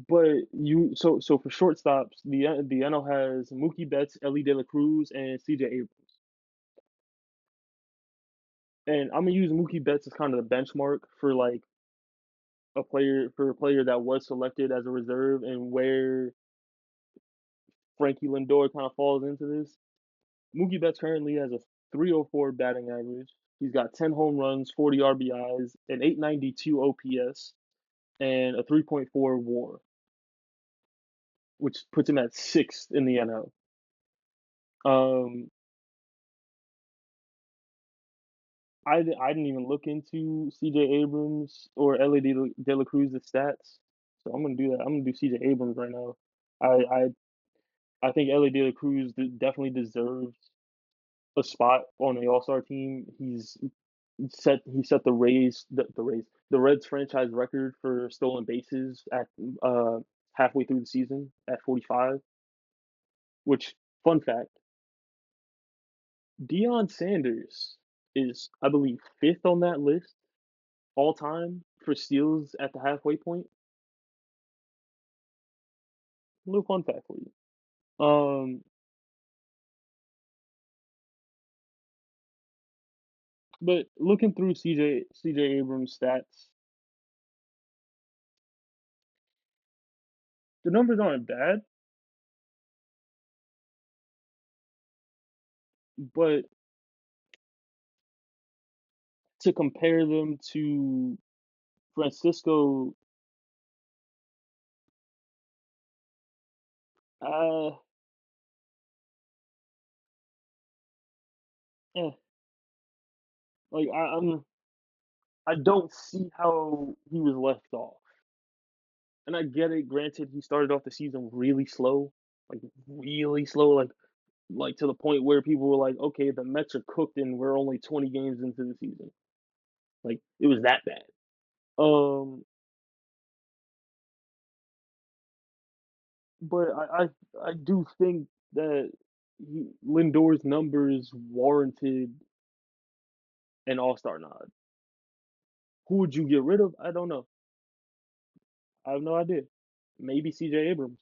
But so for shortstops, the NL has Mookie Betts, Ellie De La Cruz, and CJ Abrams. And I'm gonna use Mookie Betts as kind of the benchmark for like a player that was selected as a reserve and where Frankie Lindor kind of falls into this. Mookie Betts currently has a 304 batting average. He's got 10 home runs, 40 RBIs, an 892 OPS, and a 3.4 WAR, which puts him at sixth in the NL. Um, I didn't even look into CJ Abrams or Ellie De La Cruz's stats, so I'm gonna do that. I'm gonna do CJ Abrams right now. I I, I think Ellie De La Cruz definitely deserves a spot on the All Star team. He set the Reds franchise record for stolen bases at halfway through the season at 45. Which, fun fact, Deion Sanders is, I believe, fifth on that list all time for steals at the halfway point. A little fun fact for you. Um, but looking through CJ Abrams' stats, the numbers aren't bad, but to compare them to Francisco, uh, eh, like I don't see how he was left off. And I get it. Granted, he started off the season like really slow, like to the point where people were like, "Okay, the Mets are cooked, and we're only 20 games into the season." Like it was that bad. Um, but I do think that Lindor's numbers warranted an All-Star nod. Who would you get rid of? I don't know. I have no idea. Maybe C.J. Abrams,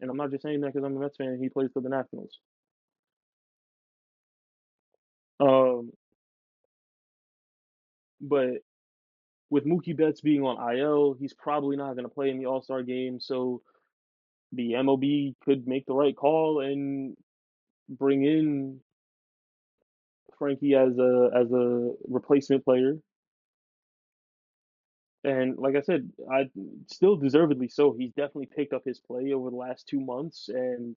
and I'm not just saying that because I'm a Mets fan and he plays for the Nationals. Um, but with Mookie Betts being on IL, he's probably not going to play in the All Star game. So the MLB could make the right call and bring in Frankie as a replacement player. And like I said, I still deservedly so. He's definitely picked up his play over the last 2 months, and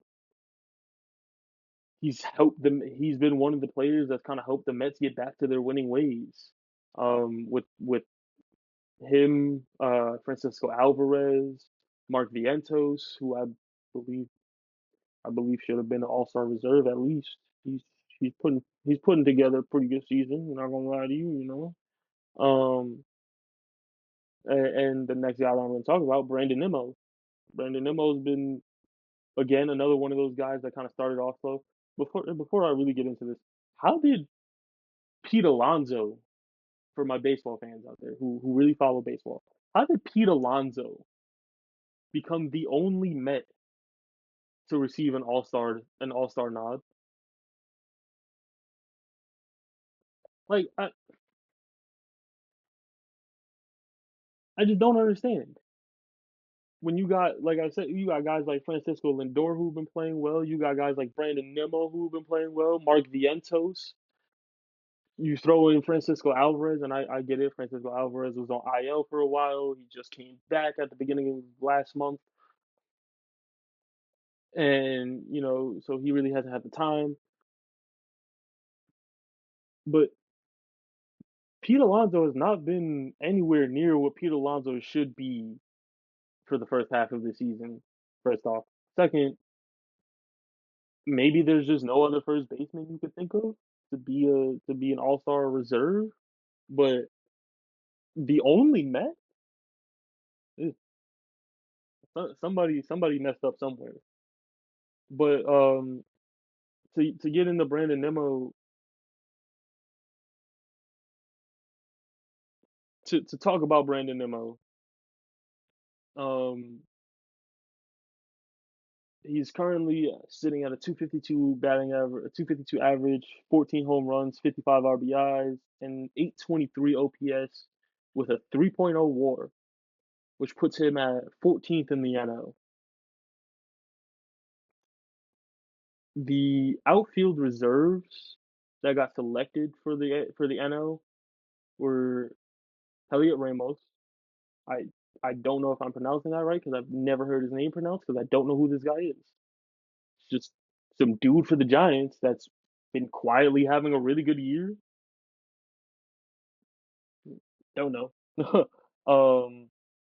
he's helped them. He's been one of the players that's kind of helped the Mets get back to their winning ways. With him, Francisco Alvarez, Mark Vientos, who believe I believe should have been an All-Star reserve at least. He's putting together a pretty good season. I'm not gonna lie to you, you know. And the next guy that I'm gonna talk about, Brandon Nimmo. Brandon Nimmo's been again another one of those guys that kind of started off slow. Before I really get into this, how did Pete Alonso, for my baseball fans out there who really follow baseball, how did Pete Alonso become the only Met to receive an All-Star nod? Like I just don't understand. When you got, like I said, you got guys like Francisco Lindor who've been playing well. You got guys like Brandon Nimmo who've been playing well. Mark Vientos. You throw in Francisco Alvarez, and I get it. Francisco Alvarez was on IL for a while. He just came back at the beginning of last month, and so he really hasn't had the time. But Pete Alonso has not been anywhere near what Pete Alonso should be for the first half of the season. First off, second, maybe there's just no other first baseman you could think of to be an All-Star reserve, but the only Met, eh, somebody messed up somewhere. But to get into Brandon Nimmo, to talk about Brandon Nimmo, um he's currently sitting at a 252 batting average, 252 average, 14 home runs, 55 RBIs, and 823 OPS with a 3.0 WAR, which puts him at 14th in the NL. The outfield reserves that got selected for the NL were Elliot Ramos. I I don't know if I'm pronouncing that right because I've never heard his name pronounced because I don't know who this guy is. It's just some dude for the Giants that's been quietly having a really good year. Don't know. um,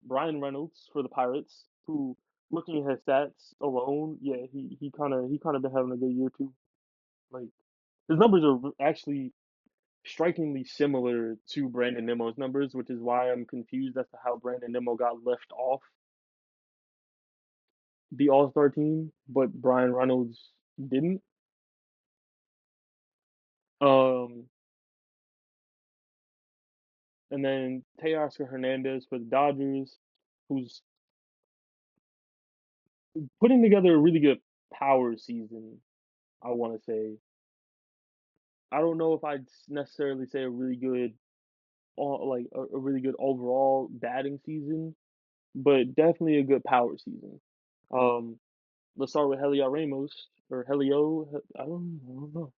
Brian Reynolds for the Pirates, who looking at his stats alone, yeah, he kind of been having a good year too. Like his numbers are actually strikingly similar to Brandon Nimmo's numbers, which is why I'm confused as to how Brandon Nimmo got left off the All Star team, but Brian Reynolds didn't. Um, and then Teoscar Hernandez for the Dodgers, who's putting together a really good power season. I want to say I don't know if I'd necessarily say a really good, like a really good overall batting season, but definitely a good power season. Um, let's start with Helio Ramos or Helio. I don't know.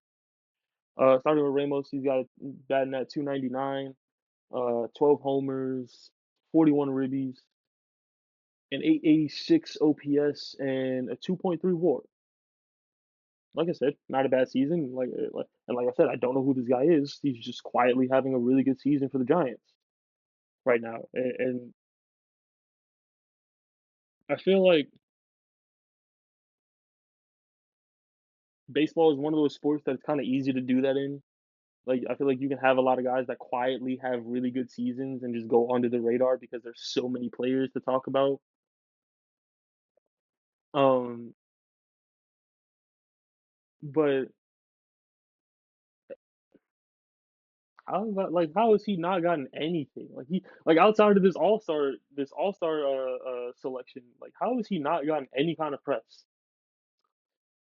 Starting with Ramos, he's got batting at 299, 12 homers, 41 ribbies, an 886 OPS, and a 2.3 WAR. like I said, not a bad season. Like I said, I don't know who this guy is. He's just quietly having a really good season for the Giants right now, and I feel like baseball is one of those sports that's kind of easy to do that in. Like I feel like you can have a lot of guys that quietly have really good seasons and just go under the radar because there's so many players to talk about. Um, but how has he not gotten anything? Like outside of this All Star selection, like how has he not gotten any kind of press?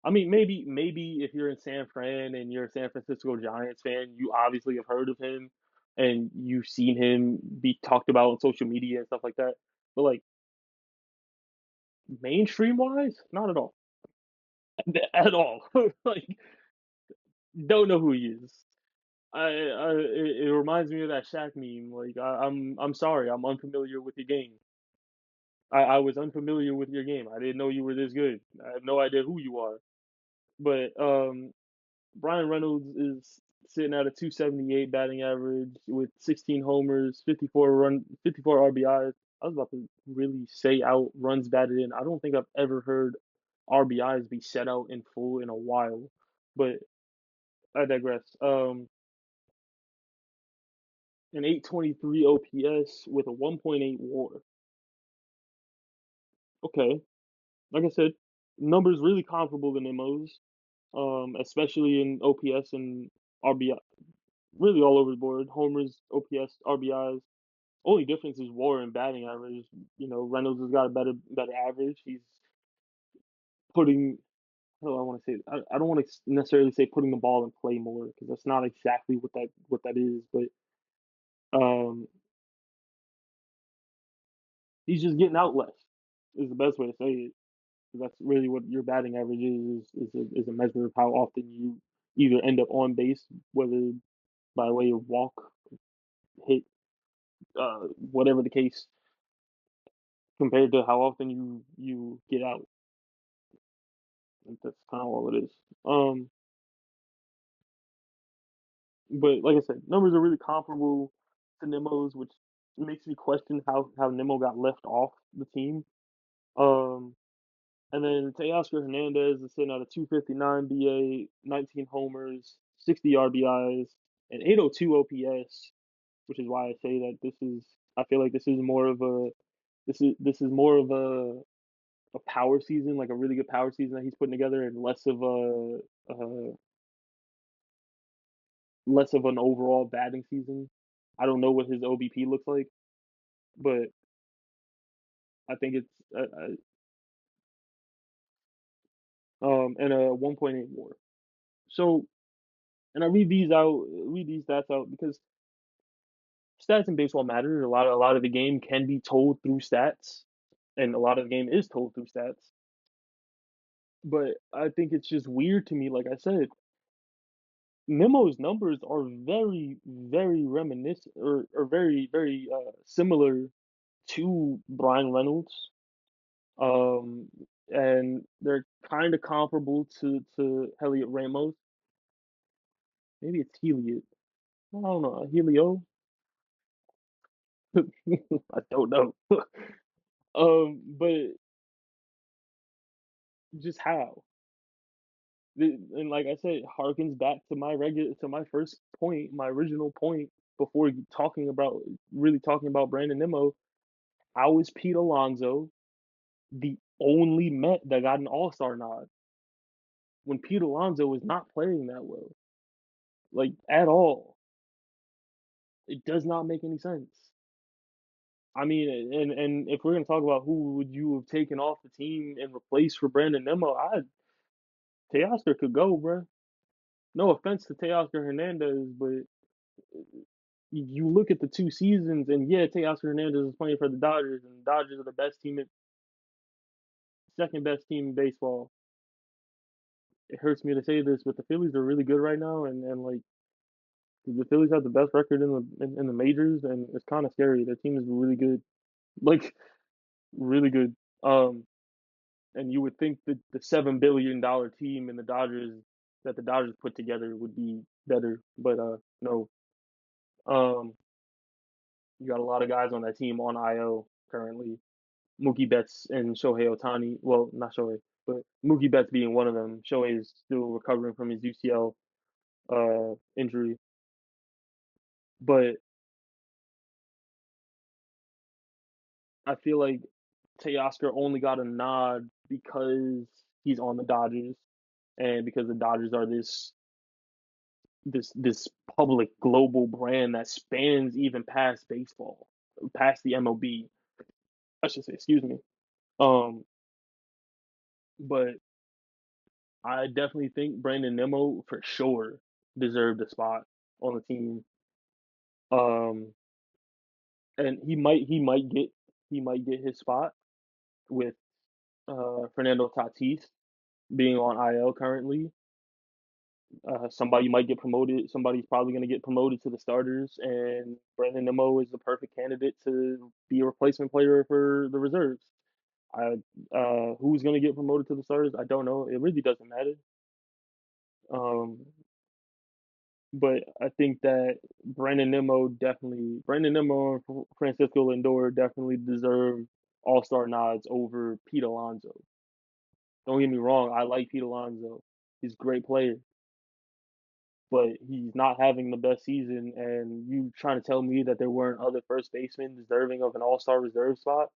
I mean, maybe if you're in San Fran and you're a San Francisco Giants fan, you obviously have heard of him and you've seen him be talked about on social media and stuff like that. But like mainstream wise, not at all, at all. Like don't know who he is. It reminds me of that Shaq meme. Like I'm sorry, I'm unfamiliar with your game. I was unfamiliar with your game. I didn't know you were this good. I have no idea who you are. But Brian Reynolds is sitting at a 278 batting average with 16 homers, 54 RBIs. I was about to really say out runs batted in. I don't think I've ever heard RBIs be set out in full in a while. But I digress. An 823 OPS with a 1.8 WAR. Okay, like I said, numbers really comparable to Nemo's, especially in OPS and RBI, really all over the board. Homers, OPS, RBIs. Only difference is WAR and batting average. You know, Reynolds has got a better average. He's putting. How do I want to say? I don't want to necessarily say putting the ball in play more because that's not exactly what that is. But um, he's just getting out less. Is the best way to say it. That's really what your batting average is a measure of how often you either end up on base, whether by way of walk, hit, whatever the case, compared to how often you get out. And that's kind of all it is. But like I said, numbers are really comparable to Nemo's, which makes me question how Nemo got left off the team. Um, and then Teoscar Hernandez is sitting at a 259 BA, 19 homers, 60 RBIs, and 802 OPS, which is why I say that this is. I feel like this is more of a power season, like a really good power season that he's putting together, and less of an overall batting season. I don't know what his OBP looks like, but I think it's and a 1.8 WAR. So, and I read these stats out because stats in baseball matter. A lot of the game can be told through stats, and a lot of the game is told through stats. But I think it's just weird to me. Like I said, Nemo's numbers are very, very reminiscent or very, very similar to Brian Reynolds. Um, and they're kind of comparable to Heliot Ramos. Maybe it's Heliot. I don't know. Helio? I don't know. But just how? And like I said, harkens back to my first point, my original point before talking about Brandon Nimmo. How is Pete Alonso the only Met that got an All-Star nod when Pete Alonso is not playing that well, like at all? It does not make any sense. I mean, and if we're gonna talk about who would you have taken off the team and replaced for Brandon Nimmo, Teoscar could go, bro. No offense to Teoscar Hernandez, but you look at the two seasons, and yeah, Teoscar Hernandez is playing for the Dodgers, and the Dodgers are the second best team in baseball. It hurts me to say this, but the Phillies are really good right now, and like the Phillies have the best record in the majors, and it's kind of scary. Their team is really good, like really good. Um, and you would think that the $7 billion team in the Dodgers that the Dodgers put together would be better, but no. Um, you got a lot of guys on that team on IL currently. Mookie Betts and Shohei Ohtani. Well, not Shohei, but Mookie Betts being one of them. Shohei is still recovering from his UCL injury, but I feel like Teoscar only got a nod because he's on the Dodgers and because the Dodgers are this public global brand that spans even past baseball, past the MLB. I should say, excuse me. Um, but I definitely think Brandon Nimmo for sure deserved a spot on the team. Um, and he might get his spot with Fernando Tatis being on IL currently. Somebody might get promoted. Somebody's probably going to get promoted to the starters, and Brandon Nimmo is the perfect candidate to be a replacement player for the reserves. I Who's going to get promoted to the starters? I don't know. It really doesn't matter. Um, but I think that Brandon Nimmo and Francisco Lindor definitely deserve All-Star nods over Pete Alonso. Don't get me wrong, I like Pete Alonso. He's a great player, but he's not having the best season. And you trying to tell me that there weren't other first basemen deserving of an All-Star reserve spot,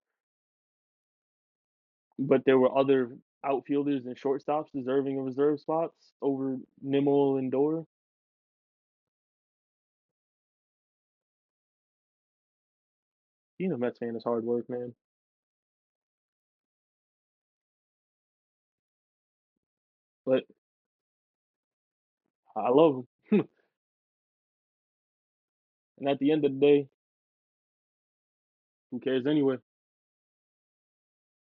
but there were other outfielders and shortstops deserving of reserve spots over Nimmo and Lindor? Being a Mets fan is hard work, man. But I love him. And at the end of the day, who cares anyway?